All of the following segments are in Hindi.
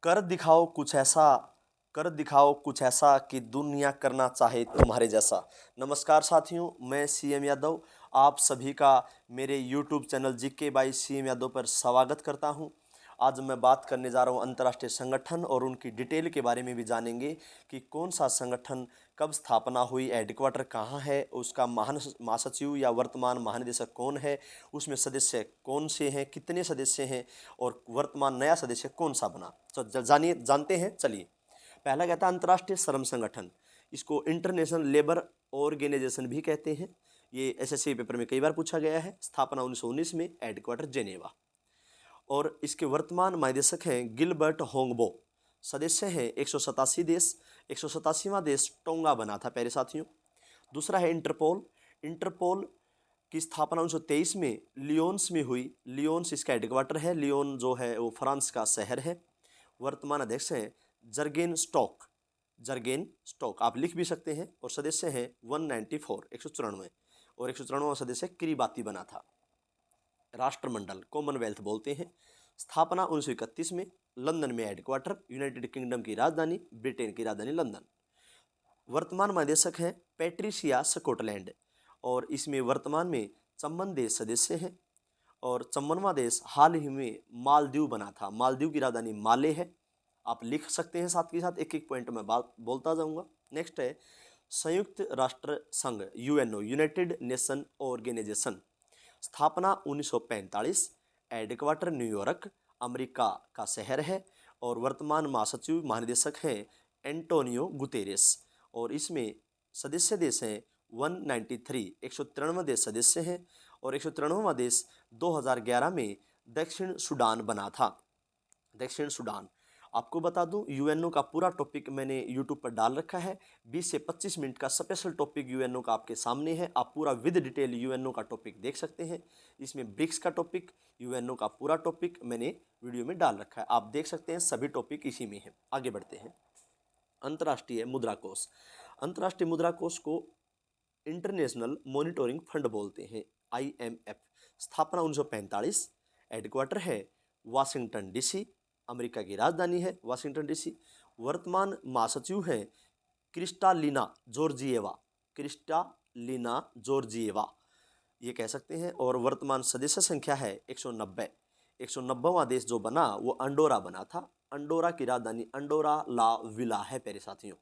कर दिखाओ कुछ ऐसा, कर दिखाओ कुछ ऐसा कि दुनिया करना चाहे तुम्हारे जैसा। नमस्कार साथियों, मैं सीएम यादव आप सभी का मेरे YouTube channel GK by CM Yadav पर स्वागत करता हूं। आज मैं बात करने जा रहा हूं अंतर्राष्ट्रीय संगठन और उनकी डिटेल के बारे में भी जानेंगे कि कौन सा संगठन कब स्थापना हुई, हेडक्वार्टर कहाँ है, उसका महासचिव या वर्तमान महानिदेशक कौन है, उसमें सदस्य कौन से हैं, कितने सदस्य हैं और वर्तमान नया सदस्य कौन सा बना। तो जानिए जानते हैं। चलिए, पहला कहता है अंतर्राष्ट्रीय श्रम संगठन। इसको इंटरनेशनल लेबर ऑर्गेनाइजेशन भी कहते हैं। ये एसएससी पेपर में कई बार पूछा गया है। स्थापना 1919 में, हेडक्वार्टर जेनेवा। और इसके वर्तमान महानिदेशक हैं गिलबर्ट होंगबो। सदस्य हैं 187 देश। 187वां देश टोंगा बना था प्यारे साथियों। दूसरा है इंटरपोल। इंटरपोल की स्थापना 1923 में लियोन्स में हुई। लियोन्स इसका हेडक्वार्टर है। लियोन जो है वो फ्रांस का शहर है। वर्तमान अध्यक्ष हैं जर्गेन स्टॉक। जर्गेन स्टॉक आप लिख भी सकते हैं। और सदस्य हैं 194, 194। और 194वां सदस्य किरीबाती बना था। राष्ट्रमंडल कॉमनवेल्थ बोलते हैं। स्थापना 1931 में, लंदन में हेडक्वार्टर। यूनाइटेड किंगडम की राजधानी, ब्रिटेन की राजधानी लंदन। वर्तमान महानिदेशक हैं पैट्रिशिया स्कॉटलैंड। और इसमें वर्तमान में 54 देश सदस्य हैं। और 54वां देश हाल ही में मालदीव बना था। मालदीव की राजधानी माले है। आप लिख सकते हैं, साथ के साथ एक एक पॉइंट में बात बोलता जाऊंगा। नेक्स्ट है संयुक्त राष्ट्र संघ, यूएनओ, यूनाइटेड नेशन ऑर्गेनाइजेशन। स्थापना 1945। हेडक्वार्टर न्यूयॉर्क, अमेरिका का शहर है। और वर्तमान महासचिव महानिदेशक हैं एंटोनियो गुतेरेस। और इसमें सदस्य देश हैं 193, 193 देश सदस्य हैं। और 193वां देश 2011 में दक्षिण सूडान बना था। दक्षिण सूडान। आपको बता दूं, यूएनओ का पूरा टॉपिक मैंने यूट्यूब पर डाल रखा है। 20 से 25 मिनट का स्पेशल टॉपिक यूएनओ का आपके सामने है। आप पूरा विद डिटेल यूएनओ का टॉपिक देख सकते हैं। इसमें ब्रिक्स का टॉपिक, यूएनओ का पूरा टॉपिक मैंने वीडियो में डाल रखा है। आप देख सकते हैं, सभी टॉपिक इसी में है। आगे बढ़ते हैं। अंतर्राष्ट्रीय मुद्रा कोष। अंतर्राष्ट्रीय मुद्रा कोष को इंटरनेशनल मॉनिटरिंग फंड बोलते हैं, आईएमएफ। स्थापना 1945। हेडक्वार्टर है वाशिंगटन डीसी, अमेरिका की राजधानी है वाशिंगटन डीसी। वर्तमान महासचिव हैं क्रिस्टालिना जॉर्जिएवा। क्रिस्टालिना जॉर्जिएवा ये कह सकते हैं। और वर्तमान सदस्य संख्या है 190। 190वां देश जो बना वो अंडोरा बना था। अंडोरा की राजधानी अंडोरा ला विला है प्यारे साथियों।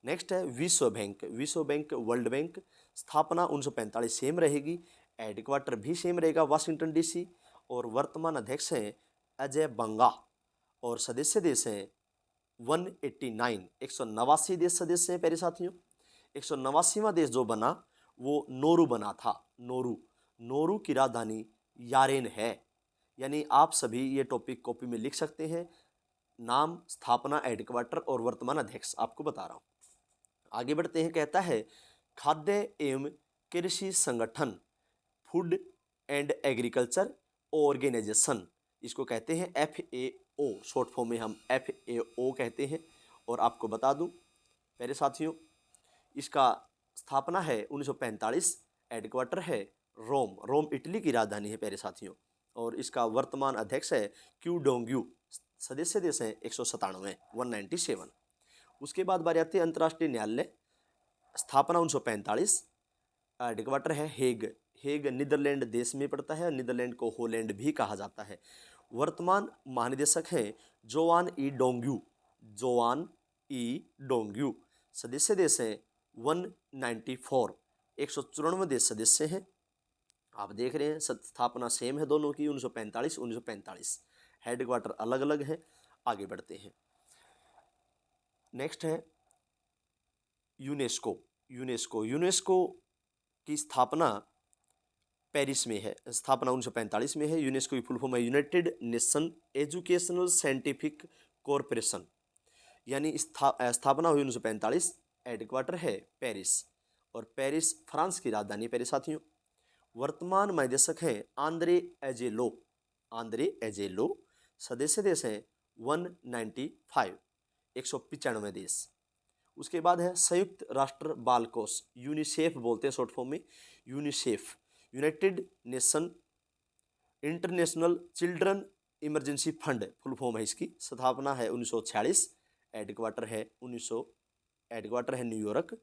नेक्स्ट है विश्व बैंक। विश्व बैंक, वर्ल्ड बैंक। स्थापना 1945 सेम रहेगी। हेडक्वार्टर भी सेम रहेगा वाशिंगटन डीसी। और वर्तमान अध्यक्ष हैं अजय बंगा। और सदस्य देश हैं 189, 189 देश सदस्य हैं प्यारे साथियों। 189वां देश जो बना वो नोरू बना था। नोरू। नोरू की राजधानी यारेन है। यानी आप सभी ये टॉपिक कॉपी में लिख सकते हैं। नाम, स्थापना, हेडक्वार्टर और वर्तमान अध्यक्ष आपको बता रहा हूँ। आगे बढ़ते हैं। कहता है खाद्य एवं कृषि संगठन, फूड एंड एग्रीकल्चर ऑर्गेनाइजेशन। इसको कहते हैं FAO, शॉर्ट फॉर्म में हम FAO कहते हैं। और आपको बता दूं मेरे साथियों, इसका स्थापना है 1945। हेडक्वार्टर है रोम। रोम इटली की राजधानी है प्यारे साथियों। और इसका वर्तमान अध्यक्ष है क्यू डोंग्यू। सदस्य देश हैं 197, 197। उसके बाद बारी आती है अंतर्राष्ट्रीय न्यायालय। स्थापना 1945। हेडक्वार्टर है हेग। हेग नीदरलैंड देश में पड़ता है। नीदरलैंड को होलैंड भी कहा जाता है। वर्तमान महानिदेशक हैं जोआन ई डोंग्यू। जोआन ई डोंग्यू। सदस्य देश हैं 194, 194 देश सदस्य हैं। आप देख रहे हैं स्थापना सेम है दोनों की, 1945, 1945। हेडक्वार्टर अलग अलग है। आगे बढ़ते हैं। नेक्स्ट है यूनेस्को। यूनेस्को। यूनेस्को की स्थापना पेरिस में है। स्थापना 1945 में है। यूनेस्को की फुल फॉर्म है United nation educational scientific corporation. यानी स्थापना हुई 1945। हेडक्वार्टर है पेरिस। और पेरिस फ्रांस की राजधानी पेरिस साथियों। वर्तमान महानिदेशक हैं आंद्रे एजेलो। आंद्रे एजेलो। सदस्य देश हैं 195, 195 देश। उसके बाद है संयुक्त राष्ट्र बाल कोष, यूनिसेफ बोलते हैं शॉर्ट फॉर्म में। UNICEF, United nation international children emergency fund full form है इसकी। स्थापना है 1946। हेडक्वार्टर है न्यूयॉर्क,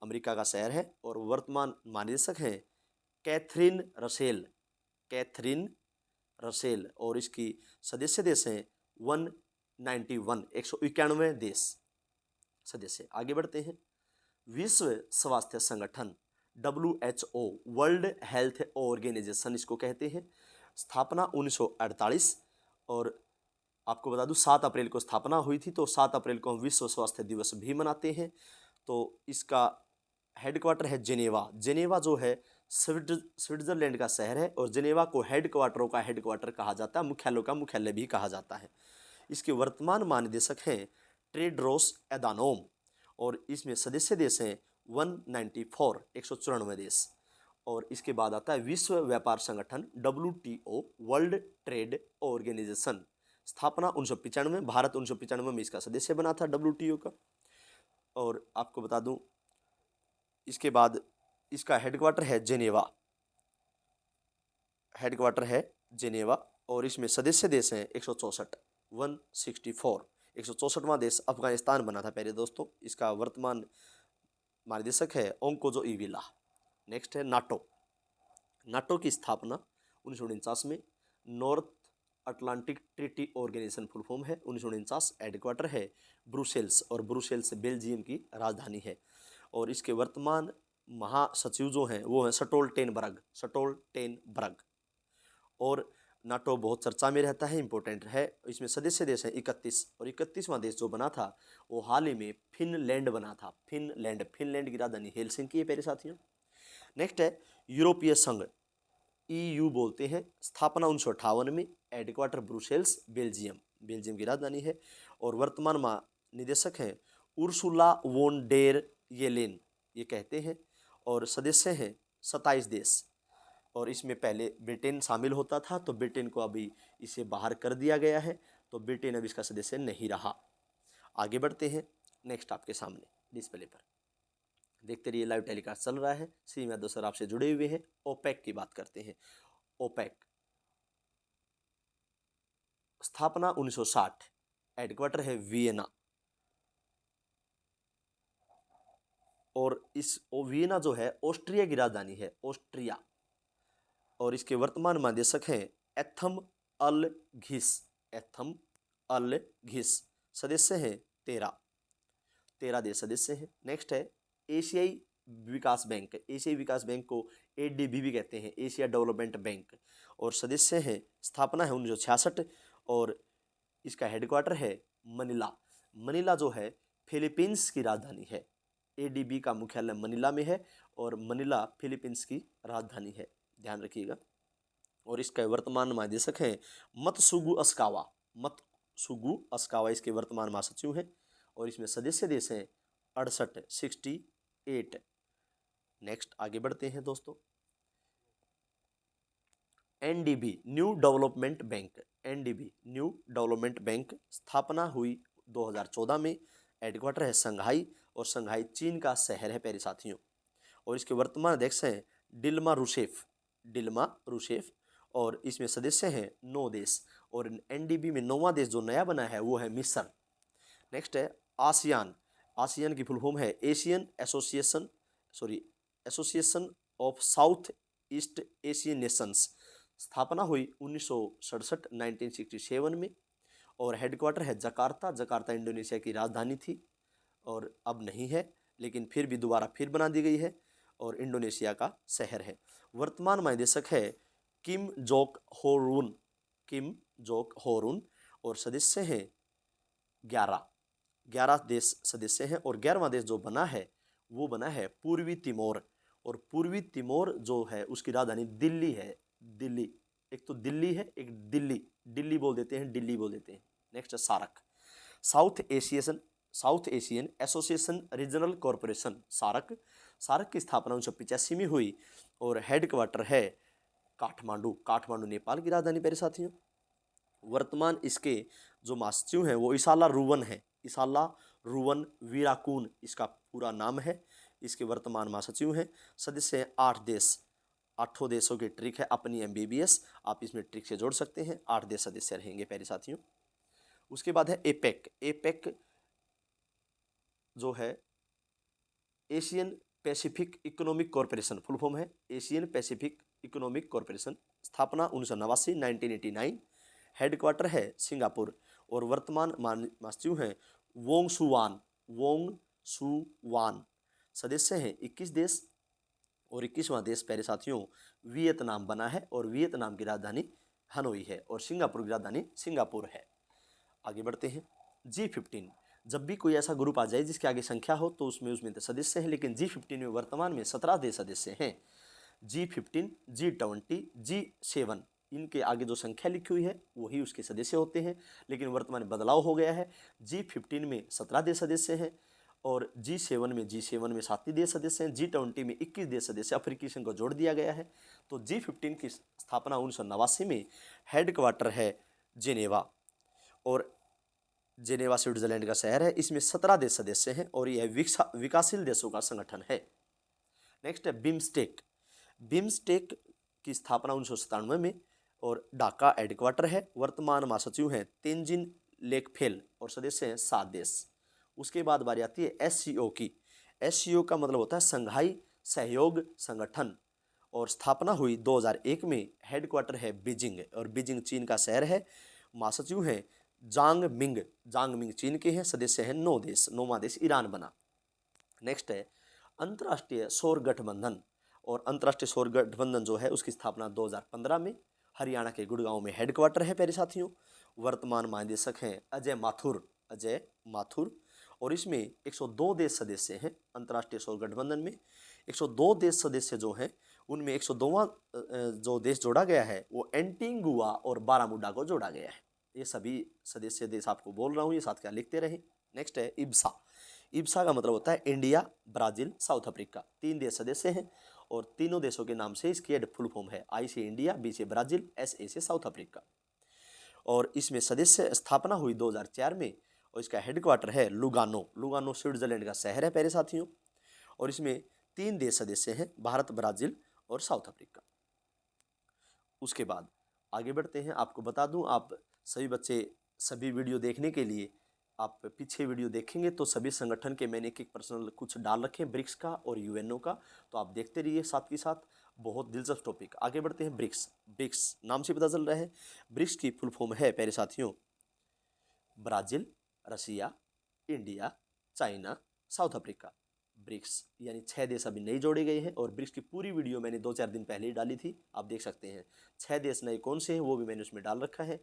अमेरिका का शहर है। और वर्तमान महानिदेशक हैं कैथरीन रसेल। और इसकी सदस्य देश हैं 191 देश सदस्य। आगे बढ़ते हैं। विश्व स्वास्थ्य संगठन WHO, वर्ल्ड हेल्थ ऑर्गेनाइजेशन इसको कहते हैं। स्थापना 1948। और आपको बता दूं 7 अप्रैल को स्थापना हुई थी, तो 7 अप्रैल को हम विश्व स्वास्थ्य दिवस भी मनाते हैं। तो इसका हेडक्वार्टर है जेनेवा जो है स्विट्जरलैंड का शहर है। और जेनेवा को हेडक्वार्टरों का हेडक्वार्टर कहा जाता है, मुख्यालयों का मुख्यालय भी कहा जाता है। इसके वर्तमान महानिदेशक हैं टेड्रोस एधानोम। और इसमें सदस्य देश हैं 194 देश। और इसके बाद आता है विश्व व्यापार संगठन WTO, वर्ल्ड ट्रेड ऑर्गेनाइजेशन। स्थापना 1995, भारत 1995 में इसका सदस्य बना था WTO का। और आपको बता दूं इसके बाद इसका हेडक्वार्टर है जेनेवा। और इसमें सदस्य देश हैं 164। 164वां देश अफगानिस्तान बना था पहले दोस्तों। इसका वर्तमान महानिदेशक है ओंकोजो इविला। नेक्स्ट है नाटो की स्थापना 1949 में। North Atlantic Treaty Organization full form है 1949। हेडक्वार्टर है ब्रुसेल्स। और ब्रुसेल्स बेल्जियम की राजधानी है। और इसके वर्तमान महासचिव जो हैं वो हैं स्टोल्टेनबर्ग। और नाटो बहुत चर्चा में रहता है, इंपॉर्टेंट है। इसमें सदस्य देश हैं 31। और 31वां देश जो बना था वो हाल ही में फिनलैंड बना था। फिनलैंड की राजधानी हेलसिंकी है प्यारे साथियों। नेक्स्ट है यूरोपीय संघ, EU बोलते हैं। स्थापना 1958 में। हेडक्वार्टर ब्रुसेल्स बेल्जियम की राजधानी है। और वर्तमान महानिदेशक हैं उर्सुला वोन डेर येलेन, ये कहते हैं। और सदस्य हैं 27 देश। और इसमें पहले ब्रिटेन शामिल होता था, तो ब्रिटेन को अभी इसे बाहर कर दिया गया है, तो ब्रिटेन अब इसका सदस्य नहीं रहा। आगे बढ़ते हैं। नेक्स्ट आपके सामने डिस्प्ले पर देखते रहिए, लाइव टेलीकास्ट चल रहा है। सीएम यादव सर आपसे जुड़े हुए हैं। ओपेक की बात करते हैं। ओपेक स्थापना 1960। हेडक्वार्टर है वियना। और इस वियना जो है ऑस्ट्रिया की राजधानी है, ऑस्ट्रिया। और इसके वर्तमान महानिदेशक हैं एथम अल घिस। सदस्य हैं 13 देश सदस्य हैं। नेक्स्ट है एशियाई विकास बैंक को ADB भी कहते हैं, एशिया डेवलपमेंट बैंक। और सदस्य हैं, स्थापना है 1966। और इसका हेडक्वार्टर है मनीला जो है फिलीपींस की राजधानी है। ADB का मुख्यालय मनीला में है और मनीला फिलीपींस की राजधानी है, ध्यान रखिएगा। और इसका वर्तमान महानिदेशक हैं मतसुगु अस्कावा इसके वर्तमान महासचिव हैं। और इसमें सदस्य देश हैं 68। नेक्स्ट आगे बढ़ते हैं दोस्तों। NDB न्यू डेवलपमेंट बैंक स्थापना हुई 2014 में। हेडक्वार्टर है शंघाई। और शंघाई चीन का शहर है प्यारे साथियों। और इसके वर्तमान अध्यक्ष हैं डिल्मा रूसेफ। और इसमें सदस्य हैं 9 देश। और NDB में 9वां देश जो नया बना है वो है मिस्र। नेक्स्ट है आसियान की फुल फॉर्म है association of south east Asian Nations. स्थापना हुई 1967 में। और हेडक्वार्टर है जकार्ता इंडोनेशिया की राजधानी थी और अब नहीं है, लेकिन फिर भी दोबारा फिर बना दी गई है और इंडोनेशिया का शहर है। वर्तमान महानिदेशक है किम जोक होरून। और सदस्य हैं 11 देश सदस्य हैं। और 11वां देश जो बना है वो बना है पूर्वी तिमोर। और पूर्वी तिमोर जो है उसकी राजधानी दिल्ली है। एक तो दिल्ली है, एक दिल्ली बोल देते हैं। नेक्स्ट है South Asian Association Regional Corporation SAARC की स्थापना 1985 में हुई। और हेडक्वार्टर है काठमांडू नेपाल की राजधानी प्यारे साथियों। वर्तमान इसके जो महासचिव हैं वो इसाला रुवन वीराकून इसका पूरा नाम है। इसके वर्तमान महासचिव हैं। सदस्य हैं 8 देश। 8 देशों की ट्रिक है अपनी MBBS, आप इसमें ट्रिक से जोड़ सकते हैं। 8 देश सदस्य रहेंगे प्यारे साथियों। उसके बाद है एपेक। एपेक जो है Asian Pacific economic corporation, full form है एशियन पैसिफिक इकोनॉमिक कॉरपोरेशन। स्थापना 1989 1989। हेडक्वार्टर है सिंगापुर और वर्तमान महासचिव हैं वोंग सुवान। वोंग सुवान। सदस्य हैं 21 देश और 21वां देश प्यारे साथियों वियतनाम बना है और वियतनाम की राजधानी हनोई है और सिंगापुर की राजधानी सिंगापुर है। आगे बढ़ते हैं। G15। जब भी कोई ऐसा ग्रुप आ जाए जिसके आगे संख्या हो तो उसमें सदस्य हैं, लेकिन G15 में वर्तमान में 17 देश सदस्य हैं। G15, G20, G7 इनके आगे जो संख्या लिखी हुई है वही उसके सदस्य होते हैं, लेकिन वर्तमान में बदलाव हो गया है। G15 में 17 देश सदस्य हैं और G7 में 7 देश सदस्य हैं। G20 में 21 देश सदस्य, अफ्रीकी संघ को जोड़ दिया गया है। तो G15 की स्थापना 1989 में। हेडक्वार्टर है जेनेवा और जेनेवा स्विट्जरलैंड का शहर है। इसमें 17 देश सदस्य हैं और यह विकासशील देशों का संगठन है। नेक्स्ट है बिम्स्टेक। बिम्स्टेक की स्थापना 1997 में और ढाका हेडक्वार्टर है। वर्तमान महासचिव हैं तेंजिन लेकफेल और सदस्य हैं 7 देश। उसके बाद बारी आती है SCO की। SCO का मतलब होता है संघाई सहयोग संगठन और स्थापना हुई 2001 में। हेडक्वार्टर है बीजिंग और बीजिंग चीन का शहर है। महासचिव हैं जांग मिंग। जांग मिंग चीन के हैं। सदस्य हैं 9 देश। 9वां देश ईरान बना। नेक्स्ट है अंतर्राष्ट्रीय सौर गठबंधन और अंतर्राष्ट्रीय सौर गठबंधन जो है उसकी स्थापना 2015 में। हरियाणा के गुड़गांव में हेडक्वार्टर है प्यारे साथियों। वर्तमान महानिदेशक हैं अजय माथुर। अजय माथुर और इसमें 102 देश सदस्य हैं। अंतर्राष्ट्रीय सौर गठबंधन में 102 देश सदस्य जो हैं उनमें 102वां जो देश जोड़ा गया है वो एंटीगुआ और बारामूडा को जोड़ा गया है। ये सभी सदस्य देश आपको बोल रहा हूँ, ये साथ क्या लिखते रहे। नेक्स्ट है इब्सा। इब्सा का मतलब होता है इंडिया, ब्राजील, साउथ अफ्रीका। 3 देश सदस्य हैं और तीनों देशों के नाम से इसकी फुल फॉर्म है। I से इंडिया, B से ब्राजील, SA से साउथ अफ्रीका। और इसमें सदस्य स्थापना हुई 2004 में और इसका हेडक्वार्टर है लुगानो। लुगानो स्विट्जरलैंड का शहर है प्यारे साथियों और इसमें 3 देश सदस्य हैं, भारत, ब्राजील और साउथ अफ्रीका। उसके बाद आगे बढ़ते हैं। आपको बता दूं, आप सभी बच्चे सभी वीडियो देखने के लिए आप पीछे वीडियो देखेंगे तो सभी संगठन के मैंने एक पर्सनल कुछ डाल रखे हैं, ब्रिक्स का और UNO का, तो आप देखते रहिए साथ के साथ। बहुत दिलचस्प टॉपिक। आगे बढ़ते हैं। ब्रिक्स। ब्रिक्स नाम से पता चल रहा है। ब्रिक्स की फुल फॉर्म है प्यारे साथियों Brazil, Russia, India, China, South Africa. BRICS यानी 6 देश अभी नए जोड़े गए हैं और ब्रिक्स की पूरी वीडियो मैंने 2-4 दिन पहले ही डाली थी, आप देख सकते हैं। 6 देश नए कौन से हैं वो भी मैंने उसमें डाल रखा है।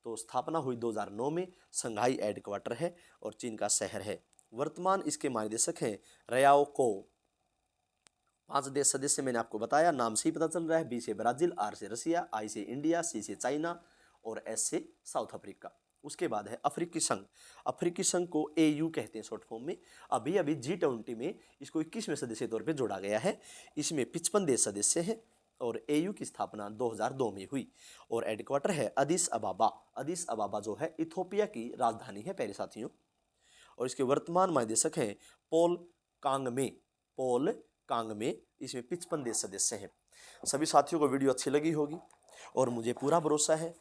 तो स्थापना हुई 2009 में। संघाई हेडक्वार्टर है और चीन का शहर है। वर्तमान इसके महानिदेशक हैं रयाओ को। 5 देश सदस्य मैंने आपको बताया, नाम से ही पता चल रहा है। B से ब्राजील, R से रसिया, I से इंडिया, C से चाइना और S से साउथ अफ्रीका। उसके बाद है अफ्रीकी संघ। अफ्रीकी संघ को AU कहते हैं शॉर्ट फॉर्म में। अभी अभी G20 में इसको 21वें सदस्य के तौर पे जोड़ा गया है। इसमें 55 देश सदस्य हैं और AU की स्थापना 2002 में हुई और हेडक्वार्टर है अदिस अबाबा। अदिस अबाबा जो है इथोपिया की राजधानी है प्यारे साथियों और इसके वर्तमान महानिदेशक हैं पॉल कांगमे। पॉल कांगमे। इसमें 55 देश सदस्य हैं। सभी साथियों को वीडियो अच्छी लगी होगी और मुझे पूरा भरोसा है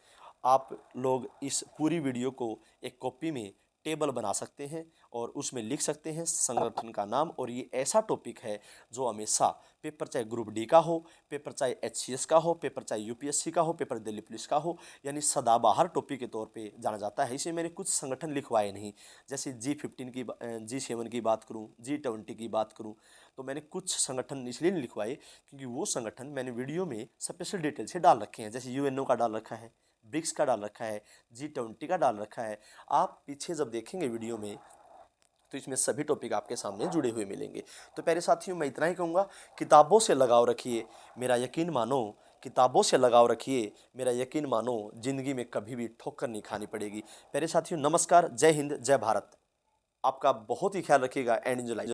आप लोग इस पूरी वीडियो को एक कॉपी में टेबल बना सकते हैं और उसमें लिख सकते हैं संगठन का नाम। और ये ऐसा टॉपिक है जो हमेशा पेपर चाहे ग्रुप डी का हो, पेपर चाहे HCS का हो, पेपर चाहे UPSC का हो, पेपर दिल्ली पुलिस का हो, यानी सदाबहार टॉपिक के तौर पे जाना जाता है। इसे मैंने कुछ संगठन लिखवाए नहीं, जैसे G15 की G7 की बात करूँ, G20 की बात करूँ, तो मैंने कुछ संगठन इसलिए नहीं लिखवाए क्योंकि वो संगठन मैंने वीडियो में स्पेशल डिटेल से डाल रखे हैं। जैसे UNO का डाल रखा है, ब्रिक्स का डाल रखा है, G20 का डाल रखा है। आप पीछे जब देखेंगे वीडियो में तो इसमें सभी टॉपिक आपके सामने जुड़े हुए मिलेंगे। तो प्यारे साथियों मैं इतना ही कहूँगा, किताबों से लगाव रखिए, मेरा यकीन मानो। किताबों से लगाव रखिए, मेरा यकीन मानो, जिंदगी में कभी भी ठोकर नहीं खानी पड़ेगी। प्यारे साथियों नमस्कार, जय हिंद, जय भारत। आपका बहुत ही ख्याल रखिएगा एंड एंजॉय।